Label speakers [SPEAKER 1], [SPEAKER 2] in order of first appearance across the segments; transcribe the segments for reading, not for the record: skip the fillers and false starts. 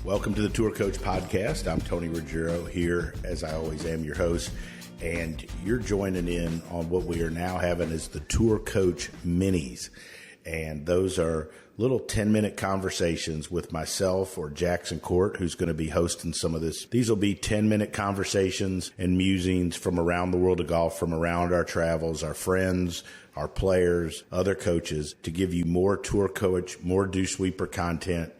[SPEAKER 1] Welcome to the Tour Coach Podcast. I'm Tony Ruggiero here, as I always am, your host, and you're joining in on what we are now having as the Tour Coach Minis. And those are little 10-minute conversations with myself or Jackson Koert, who's going to be hosting some of this. These will be 10-minute conversations and musings from around the world of golf, from around our travels, our friends, our players, other coaches, to give you more Tour Coach, more Dew Sweeper content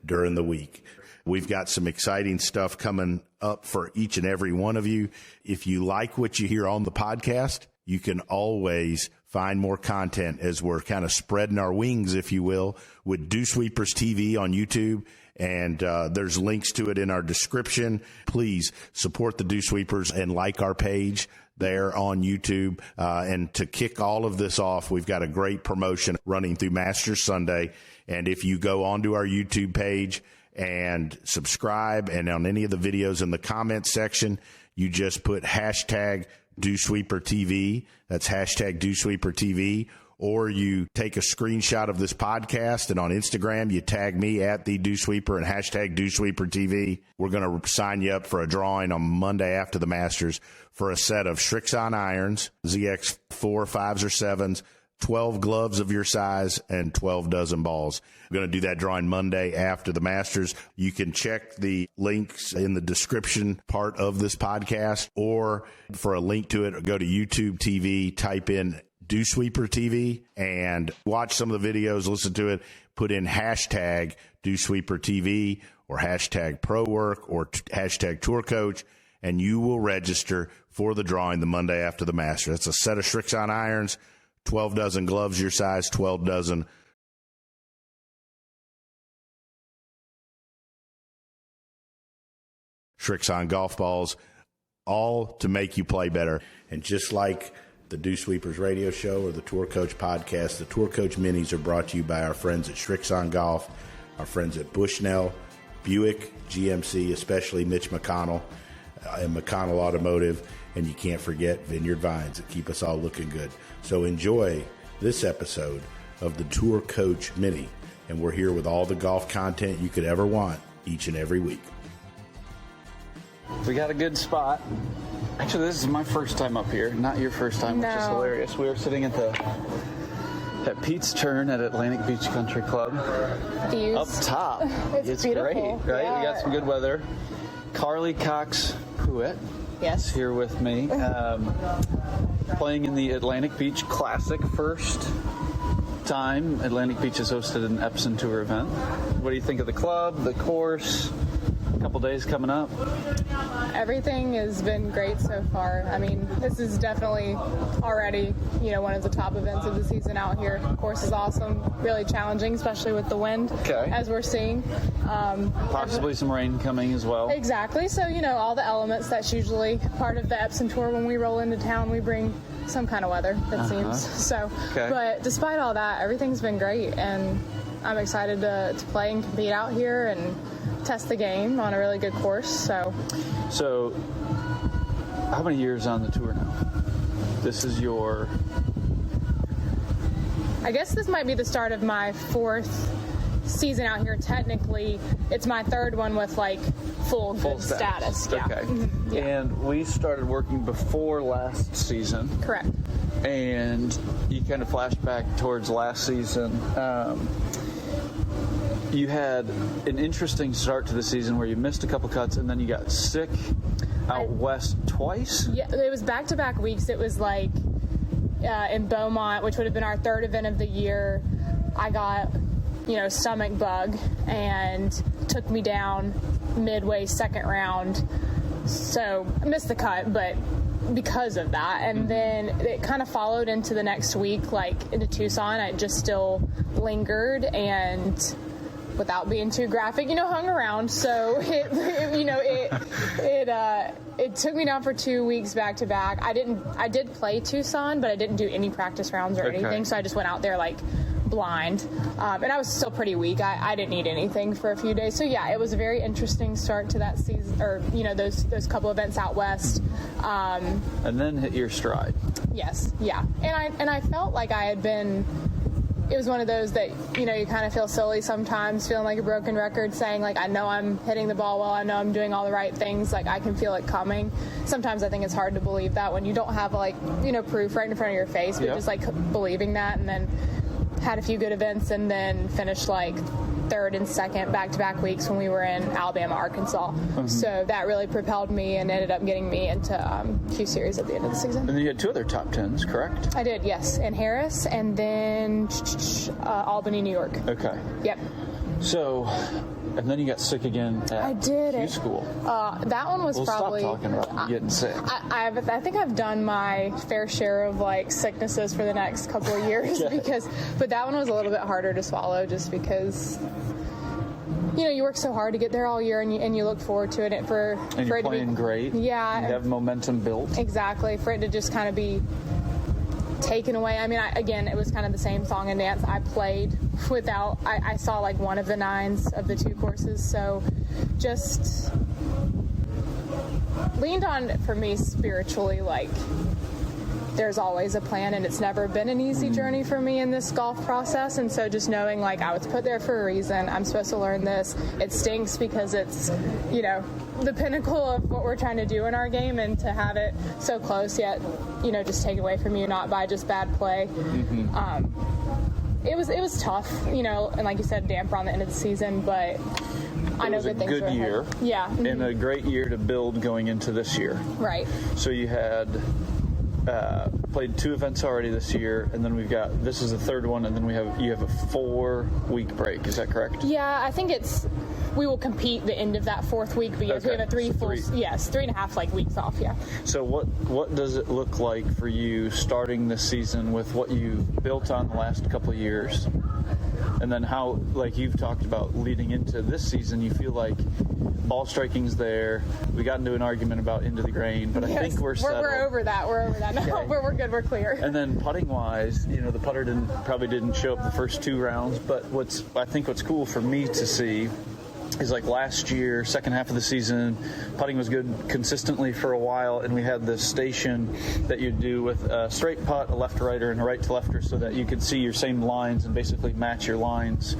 [SPEAKER 1] during the week. We've got some exciting stuff coming up for each and every one of you. If you like what you hear on the podcast, you can always find more content as we're kind of spreading our wings, if you will, with Dew Sweepers TV on YouTube. And there's links to it in our description. Please support the Dew Sweepers and like our page there on YouTube. And to kick all of this off, we've got a great promotion running through Masters Sunday. And if you go onto our YouTube page and subscribe, and on any of the videos in the comments section, you just put hashtag Dew Sweeper TV. That's hashtag Dew Sweeper TV. Or you take a screenshot of this podcast, and on Instagram, you tag me at the Dew Sweeper and hashtag Dew Sweeper TV. We're going to sign you up for a drawing on Monday after the Masters for a set of Srixon irons, ZX 4, 5s, or 7s, 12 gloves of your size, and 12 dozen balls. We're going to do that drawing Monday after the Masters. You can check the links in the description part of this podcast, or for a link to it, go to YouTube TV, type in Dew Sweeper TV, and watch some of the videos, listen to it, put in hashtag Dew Sweeper TV or hashtag Pro Work or hashtag Tour Coach, and you will register for the drawing the Monday after the Masters. That's a set of Srixon irons, 12 dozen gloves your size, 12 dozen Srixon golf balls, all to make you play better. And just like the Dew Sweepers radio show or the Tour Coach podcast, the Tour Coach Minis are brought to you by our friends at Srixon Golf, our friends at Bushnell, Buick, GMC, especially Mitch McConnell, and McConnell Automotive, and you can't forget Vineyard Vines that keep us all looking good. So enjoy this episode of the Tour Coach Mini, and we're here with all the golf content you could ever want each and every week.
[SPEAKER 2] We got a good spot. Actually, this is my first time up here, not your first time, which is hilarious. We were sitting at Pete's Turn at Atlantic Beach Country Club.
[SPEAKER 3] Views.
[SPEAKER 2] Up top.
[SPEAKER 3] It's beautiful.
[SPEAKER 2] Great, right?
[SPEAKER 3] Yeah.
[SPEAKER 2] We got some good weather. Carley Cox Pruette is here with me, playing in the Atlantic Beach Classic. First time Atlantic Beach has hosted an Epson Tour event. What do you think of the club, the course? A couple days coming up.
[SPEAKER 3] Everything has been great so far. I mean, this is definitely already, one of the top events of the season out here. The course is awesome, really challenging, especially with the wind, as we're seeing.
[SPEAKER 2] Possibly some rain coming as well.
[SPEAKER 3] Exactly. So, all the elements, that's usually part of the Epson Tour. When we roll into town, we bring some kind of weather, it seems. So, but despite all that, everything's been great, and I'm excited to play and compete out here and test the game on a really good course. So how many years on the tour now? This is I guess this might be the start of my fourth season out here. Technically, it's my third one with full good status. Yeah.
[SPEAKER 2] Okay.
[SPEAKER 3] Yeah.
[SPEAKER 2] And we started working before last season.
[SPEAKER 3] Correct.
[SPEAKER 2] And you kind of flashed back towards last season. You had an interesting start to the season where you missed a couple cuts, and then you got sick out west twice?
[SPEAKER 3] Yeah, it was back-to-back weeks. It was in Beaumont, which would have been our third event of the year. I got, stomach bug, and took me down midway second round. So I missed the cut, but because of that. And then it kind of followed into the next week, into Tucson. I just still lingered and, without being too graphic, hung around. So it took me down for 2 weeks back to back. I did play Tucson, but I didn't do any practice rounds or anything. So I just went out there blind. And I was still pretty weak. I didn't eat anything for a few days. So yeah, it was a very interesting start to that season, or, those couple events out west.
[SPEAKER 2] And then hit your stride.
[SPEAKER 3] Yes. Yeah. And I felt like I had been it was one of those that, you kind of feel silly sometimes, feeling like a broken record, saying, like, I know I'm hitting the ball well, I know I'm doing all the right things, like, I can feel it coming. Sometimes I think it's hard to believe that when you don't have, like, proof right in front of your face, but just, like, believing that. And then had a few good events and then finished, like, third and second back-to-back weeks when we were in Alabama, Arkansas. So that really propelled me and ended up getting me into Q Series at the end of the season.
[SPEAKER 2] And then you had 2 other top 10s, correct?
[SPEAKER 3] I did, yes. In Harris and then Albany, New York.
[SPEAKER 2] Okay.
[SPEAKER 3] Yep.
[SPEAKER 2] So, and then you got sick again at Q School.
[SPEAKER 3] That one was probably...
[SPEAKER 2] Stop talking about getting sick.
[SPEAKER 3] I think I've done my fair share of, like, sicknesses for the next couple of years but that one was a little bit harder to swallow just because... you work so hard to get there all year, and you look forward to it. And
[SPEAKER 2] you're playing great.
[SPEAKER 3] Yeah.
[SPEAKER 2] You have momentum built.
[SPEAKER 3] Exactly. For it to just kind of be taken away. I mean, again, it was kind of the same song and dance. I played without... I saw, like, one of the 9s of the 2 courses, so just leaned on, for me, spiritually, like... There's always a plan, and it's never been an easy journey for me in this golf process. And so just knowing, like, I was put there for a reason. I'm supposed to learn this. It stinks because it's, the pinnacle of what we're trying to do in our game, and to have it so close yet, just taken away from you, not by just bad play. It was tough, and like you said, damper on the end of the season, but I know good things were ahead.
[SPEAKER 2] It was a good year.
[SPEAKER 3] Yeah.
[SPEAKER 2] And a great year to build going into this year.
[SPEAKER 3] Right.
[SPEAKER 2] So you had... played 2 events already this year, and then this is the 3rd one, and then you have a 4-week break. Is that correct?
[SPEAKER 3] Yeah, I think we will compete the end of that 4th week, but yes, we have a 3.5 like weeks off. Yeah.
[SPEAKER 2] So what does it look like for you starting this season with what you've built on the last couple of years, and then how, like you've talked about leading into this season, you feel like ball striking's there. We got into an argument about into the grain, but I think we're settled.
[SPEAKER 3] We're over that. No,
[SPEAKER 2] Okay.
[SPEAKER 3] we're good. We're clear.
[SPEAKER 2] And then putting wise, the putter probably didn't show up the first 2 rounds, but what's cool for me to see is, like, last year, second half of the season, putting was good consistently for a while, and we had this station that you'd do with a straight putt, a left-to-righter, and a right-to-lefter, so that you could see your same lines and basically match your lines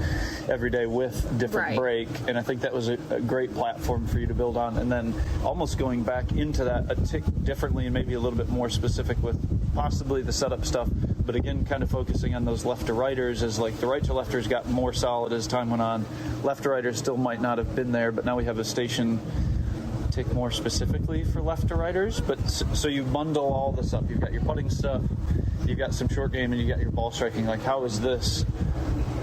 [SPEAKER 2] every day with different break. And I think that was a great platform for you to build on. And then almost going back into that a tick differently and maybe a little bit more specific with possibly the setup stuff, but again, kind of focusing on those left-to-righters, as, like, the right-to-lefters got more solid as time went on. Left-to-righters still might not have been there, but now we have a station tick more specifically for left-to-righters. But so you bundle all this up. You've got your putting stuff, you've got some short game, and you got your ball striking. Like, how is this?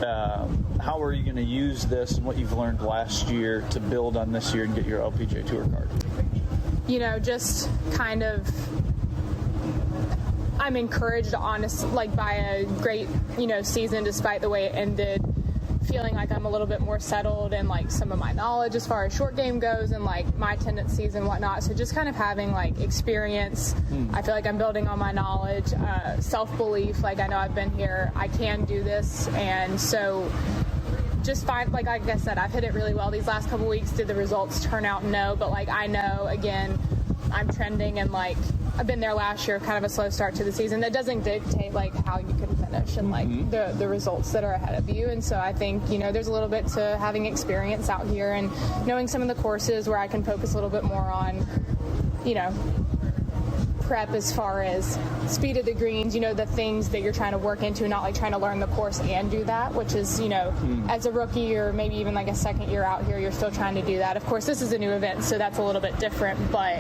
[SPEAKER 2] How are you going to use this and what you've learned last year to build on this year and get your LPGA Tour card?
[SPEAKER 3] Just kind of... I'm encouraged, by a great, season, despite the way it ended, feeling like I'm a little bit more settled in, like, some of my knowledge as far as short game goes and, like, my tendencies and whatnot. So just kind of having, like, experience. I feel like I'm building on my knowledge, self-belief. Like, I know I've been here. I can do this. And so just like I said, I've hit it really well these last couple weeks. Did the results turn out? No. But, like, I know, again, I'm trending, and, like, I've been there last year, kind of a slow start to the season. That doesn't dictate, like, how you can finish and, like, the results that are ahead of you. And so I think, there's a little bit to having experience out here and knowing some of the courses where I can focus a little bit more on, prep as far as speed of the greens, the things that you're trying to work into, not like trying to learn the course and do that, which is, as a rookie or maybe even like a second year out here, you're still trying to do that. Of course, this is a new event, so that's a little bit different, but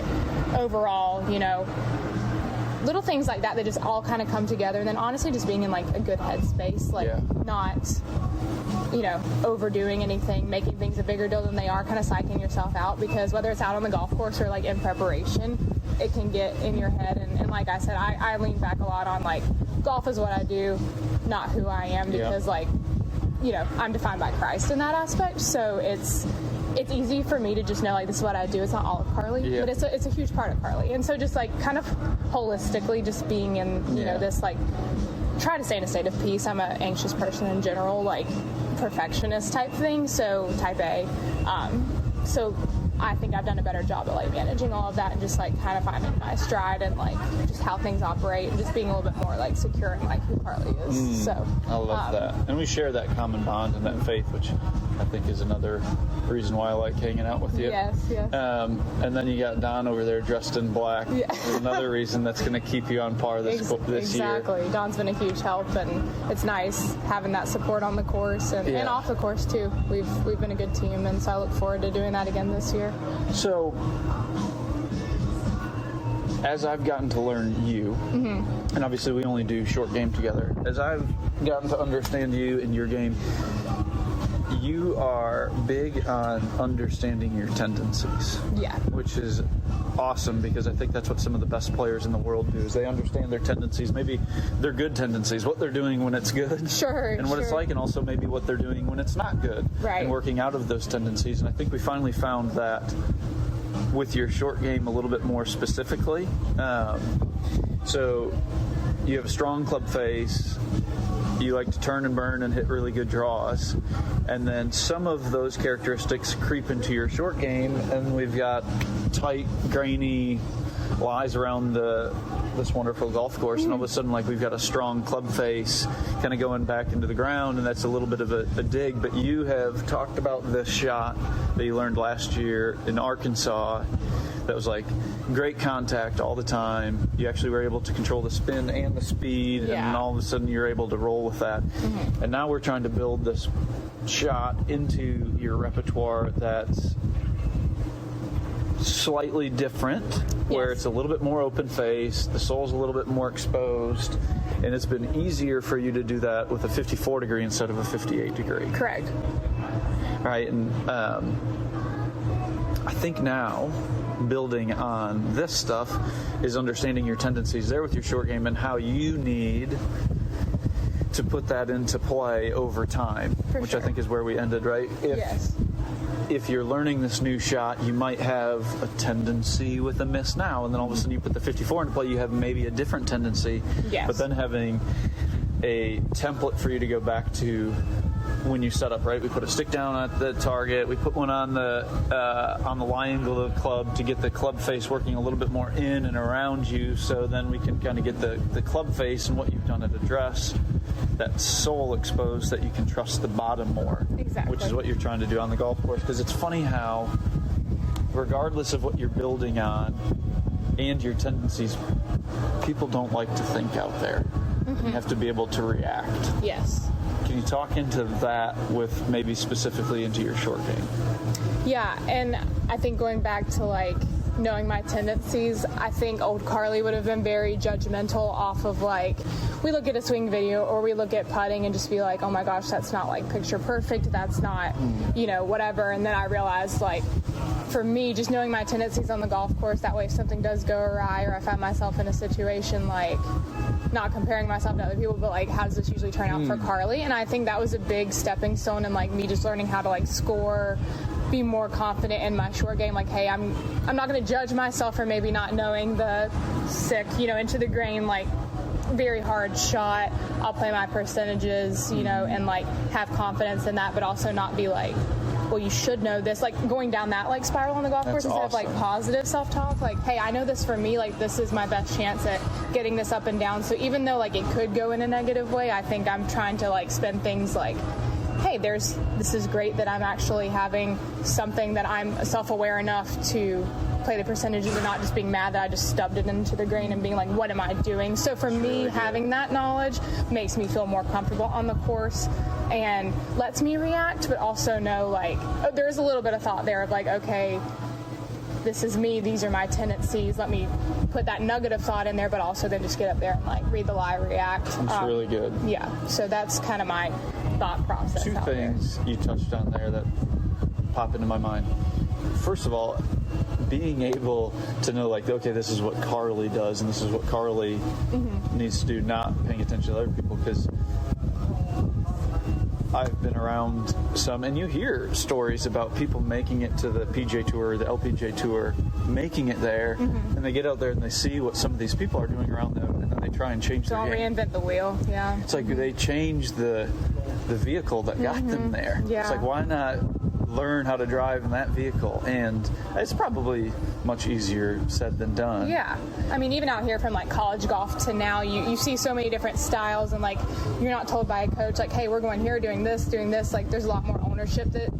[SPEAKER 3] overall, little things like that just all kind of come together. And then honestly, just being in, like, a good headspace, like, not, overdoing anything, making things a bigger deal than they are, kind of psyching yourself out, because whether it's out on the golf course or, like, in preparation, it can get in your head. And like I said, I lean back a lot on, like, golf is what I do, not who I am, because, like, I'm defined by Christ in that aspect. So it's easy for me to just know, like, this is what I do. It's not all of Carley, but it's a huge part of Carley. And so just, like, kind of holistically just being in, this, like, try to stay in a state of peace. I'm an anxious person in general, like, perfectionist type thing, so type A. So I think I've done a better job at like managing all of that and just like kind of finding my stride and like just how things operate and just being a little bit more like secure in like who Carley is. So
[SPEAKER 2] I love that. And we share that common bond and that faith, which I think is another reason why I like hanging out with you.
[SPEAKER 3] Yes.
[SPEAKER 2] And then you got Don over there dressed in black. Yeah. Another reason that's going to keep you on par this year.
[SPEAKER 3] Exactly. Don's been a huge help, and it's nice having that support on the course and off the course too. We've been a good team, and so I look forward to doing that again this year.
[SPEAKER 2] So, as I've gotten to learn you, and obviously we only do short game together, as I've gotten to understand you and your game, you are big on understanding your tendencies.
[SPEAKER 3] Yeah.
[SPEAKER 2] Which is awesome, because I think that's what some of the best players in the world do, is they understand their tendencies, maybe their good tendencies, what they're doing when it's good.
[SPEAKER 3] Sure.
[SPEAKER 2] And what it's like, and also maybe what they're doing when it's not good.
[SPEAKER 3] Right.
[SPEAKER 2] And working out of those tendencies. And I think we finally found that with your short game a little bit more specifically. So you have a strong club face. You like to turn and burn and hit really good draws. And then some of those characteristics creep into your short game, and we've got tight, grainy lies around this wonderful golf course, and all of a sudden, like, we've got a strong club face kind of going back into the ground, and that's a little bit of a dig. But you have talked about this shot that you learned last year in Arkansas that was like great contact all the time. You actually were able to control the spin and the speed, and all of a sudden you're able to roll with that. And now we're trying to build this shot into your repertoire that's slightly different, where it's a little bit more open face, the sole's a little bit more exposed, and it's been easier for you to do that with a 54 degree instead of a 58 degree.
[SPEAKER 3] Correct.
[SPEAKER 2] Right, and I think now building on this stuff is understanding your tendencies there with your short game and how you need to put that into play over time, which I think is where we ended, right? If you're learning this new shot, you might have a tendency with a miss now, and then all of a sudden you put the 54 into play, you have maybe a different tendency. But then having a template for you to go back to when you set up, right? We put a stick down at the target. We put one on the lie angle of the club to get the club face working a little bit more in and around you, so then we can kind of get the club face and what you've done at address, that sole exposed, that you can trust the bottom more.
[SPEAKER 3] Exactly.
[SPEAKER 2] Which is what you're trying to do on the golf course, because it's funny how, regardless of what you're building on and your tendencies, people don't like to think out there. You have to be able to react.
[SPEAKER 3] Yes.
[SPEAKER 2] Can you talk into that with maybe specifically into your short game?
[SPEAKER 3] Yeah, and I think going back to like knowing my tendencies, I think old Carley would have been very judgmental off of like, we look at a swing video or we look at putting and just be like, oh my gosh, that's not like picture perfect, that's not, you know, whatever. And then I realized, like, for me, just knowing my tendencies on the golf course, that way if something does go awry or I find myself in a situation, like, not comparing myself to other people, but like, how does this usually turn out for Carley? And I think that was a big stepping stone in like me just learning how to like score, be more confident in my short game. Like, hey, I'm not going to judge myself for maybe not knowing the sick, you know, into the grain, like very hard shot. I'll play my percentages, you know, and like have confidence in that, but also not be like, well, you should know this, like going down that like spiral on the golf course instead of like positive self-talk, like, hey, I know this for me, like this is my best chance at getting this up and down. So even though like it could go in a negative way, I think I'm trying to like spin things like, hey, this is great that I'm actually having something that I'm self-aware enough to play the percentages and not just being mad that I just stubbed it into the grain and being like, what am I doing? So for me, having that knowledge makes me feel more comfortable on the course and lets me react, but also know like, there's a little bit of thought there of like, okay, this is me, these are my tendencies, let me put that nugget of thought in there, but also then just get up there and like read the lie, react.
[SPEAKER 2] That's really good.
[SPEAKER 3] Yeah, so that's kind of my thought process.
[SPEAKER 2] Two things you touched on there that pop into my mind. First of all, being able to know like, okay, this is what Carley does and this is what Carley needs to do, not paying attention to other people, because I've been around some, and you hear stories about people making it to the PGA Tour, the LPGA Tour, making it there, and they get out there and they see what some of these people are doing around them, and then they try and change their game.
[SPEAKER 3] Don't reinvent the wheel, yeah.
[SPEAKER 2] It's like they change the vehicle that got them there.
[SPEAKER 3] Yeah.
[SPEAKER 2] It's like, why not learn how to drive in that vehicle, and it's probably much easier said than done.
[SPEAKER 3] Yeah. I mean, even out here from like college golf to now, you see so many different styles, and like you're not told by a coach like, hey, we're going here doing this. Like there's a lot more ownership that,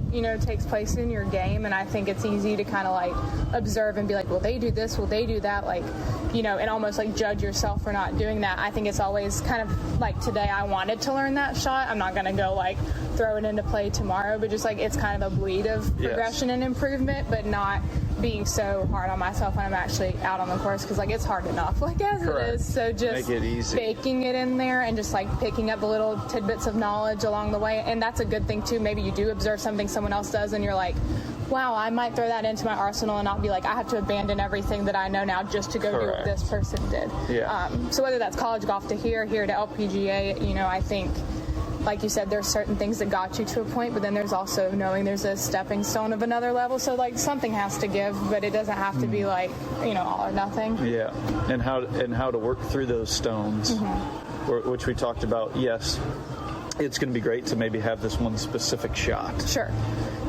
[SPEAKER 3] takes place in your game, and I think it's easy to kind of like observe and be like, well, they do this, well, they do that, like, and almost like judge yourself for not doing that. I think it's always kind of like today I wanted to learn that shot. I'm not going to go like throw it into play tomorrow, but just like it's kind of a bleed of progression and improvement, but not being so hard on myself when I'm actually out on the course, because like it's hard enough like as
[SPEAKER 2] Correct.
[SPEAKER 3] It is. So just
[SPEAKER 2] make it easy.
[SPEAKER 3] baking it in there and just like picking up the little tidbits of knowledge along the way, and that's a good thing too. Maybe you do observe something someone else does and you're like, wow, I might throw that into my arsenal and not be like, I have to abandon everything that I know now just to go
[SPEAKER 2] Correct.
[SPEAKER 3] do what this person did.
[SPEAKER 2] Yeah.
[SPEAKER 3] So whether that's college golf to here to LPGA, I think, like you said, there's certain things that got you to a point, but then there's also knowing there's a stepping stone of another level. So like something has to give, but it doesn't have to be like, all or nothing.
[SPEAKER 2] Yeah. And how to work through those stones, which we talked about. Yes, it's going to be great to maybe have this one specific shot.
[SPEAKER 3] Sure.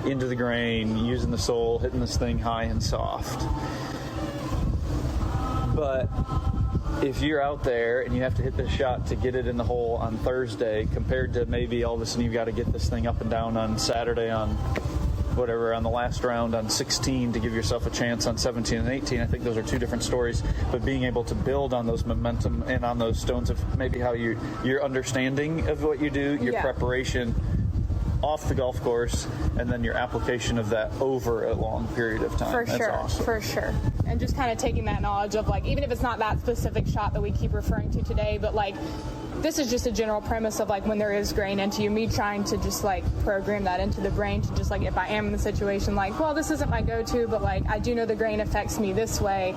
[SPEAKER 2] Into the grain, using the sole, hitting this thing high and soft. But if you're out there and you have to hit this shot to get it in the hole on Thursday, compared to maybe all of a sudden you've got to get this thing up and down on Saturday on the last round on 16 to give yourself a chance on 17 and 18, I think those are two different stories. But being able to build on those momentum and on those stones of maybe how your understanding of what you do, your preparation off the golf course, and then your application of that over a long period of time.
[SPEAKER 3] For
[SPEAKER 2] That's
[SPEAKER 3] sure,
[SPEAKER 2] awesome.
[SPEAKER 3] for sure. And just kind of taking that knowledge of like, even if it's not that specific shot that we keep referring to today, but like, this is just a general premise of like when there is grain into you, me trying to just like program that into the brain to just like, if I am in the situation like, well, this isn't my go-to, but like I do know the grain affects me this way.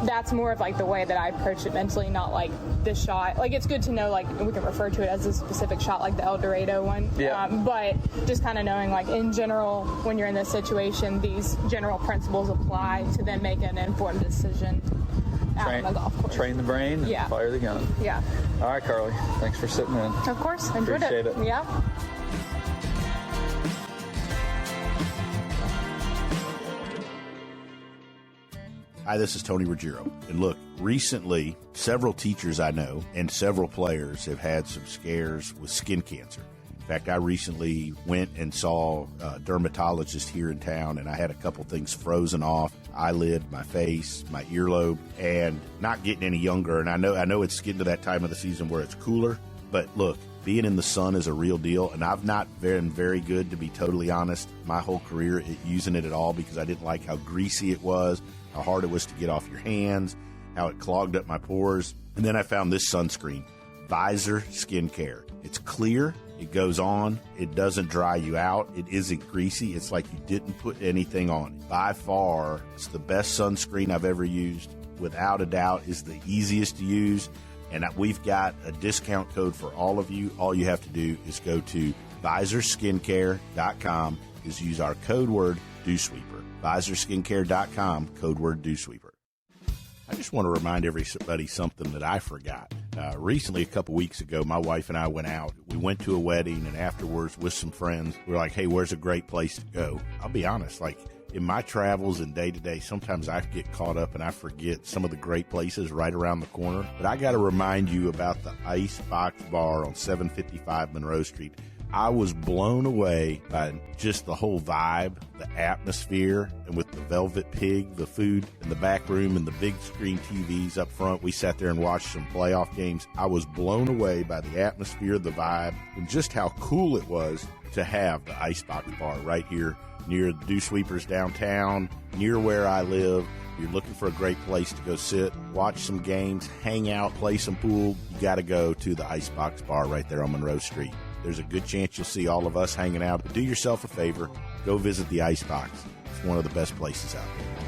[SPEAKER 3] That's more of like the way that I approach it mentally, not like this shot. Like it's good to know, like we can refer to it as a specific shot, like the El Dorado one.
[SPEAKER 2] Yeah.
[SPEAKER 3] But just kind of knowing like in general, when you're in this situation, these general principles apply to then make an informed decision out on the golf course.
[SPEAKER 2] Train the brain, and fire the gun.
[SPEAKER 3] Yeah.
[SPEAKER 2] All right, Carly. Thanks for sitting in.
[SPEAKER 3] Of course. Enjoyed
[SPEAKER 2] Appreciate it.
[SPEAKER 3] Yeah.
[SPEAKER 1] Hi, this is Tony Ruggiero. And look, recently, several teachers I know and several players have had some scares with skin cancer. In fact, I recently went and saw a dermatologist here in town, and I had a couple things frozen off, eyelid, my face, my earlobe, and not getting any younger. And I know it's getting to that time of the season where it's cooler, but look, being in the sun is a real deal, and I've not been very good, to be totally honest, my whole career at using it at all, because I didn't like how greasy it was, how hard it was to get off your hands, how it clogged up my pores. And then I found this sunscreen, Visor Skincare. It's clear, it goes on, it doesn't dry you out, it isn't greasy, it's like you didn't put anything on it. By far, it's the best sunscreen I've ever used. Without a doubt, is the easiest to use. And we've got a discount code for all of you. All you have to do is go to visorskincare.com, is use our code word DewSweeper. visorskincare.com, code word DewSweeper. I just want to remind everybody something that I forgot. Recently, a couple weeks ago, my wife and I went out. We went to a wedding, and afterwards with some friends, we were like, hey, where's a great place to go? I'll be honest, like, in my travels and day-to-day, sometimes I get caught up and I forget some of the great places right around the corner. But I got to remind you about the Icebox Bar on 755 Monroe Street. I was blown away by just the whole vibe, the atmosphere, and with the Velvet Pig, the food in the back room, and the big screen TVs up front. We sat there and watched some playoff games. I was blown away by the atmosphere, the vibe, and just how cool it was to have the Icebox Bar right here near the Dew Sweepers downtown, near where I live. You're looking for a great place to go sit, watch some games, hang out, play some pool, you got to go to the Icebox Bar right there on Monroe Street. There's a good chance you'll see all of us hanging out. But do yourself a favor, go visit the Icebox. It's one of the best places out there.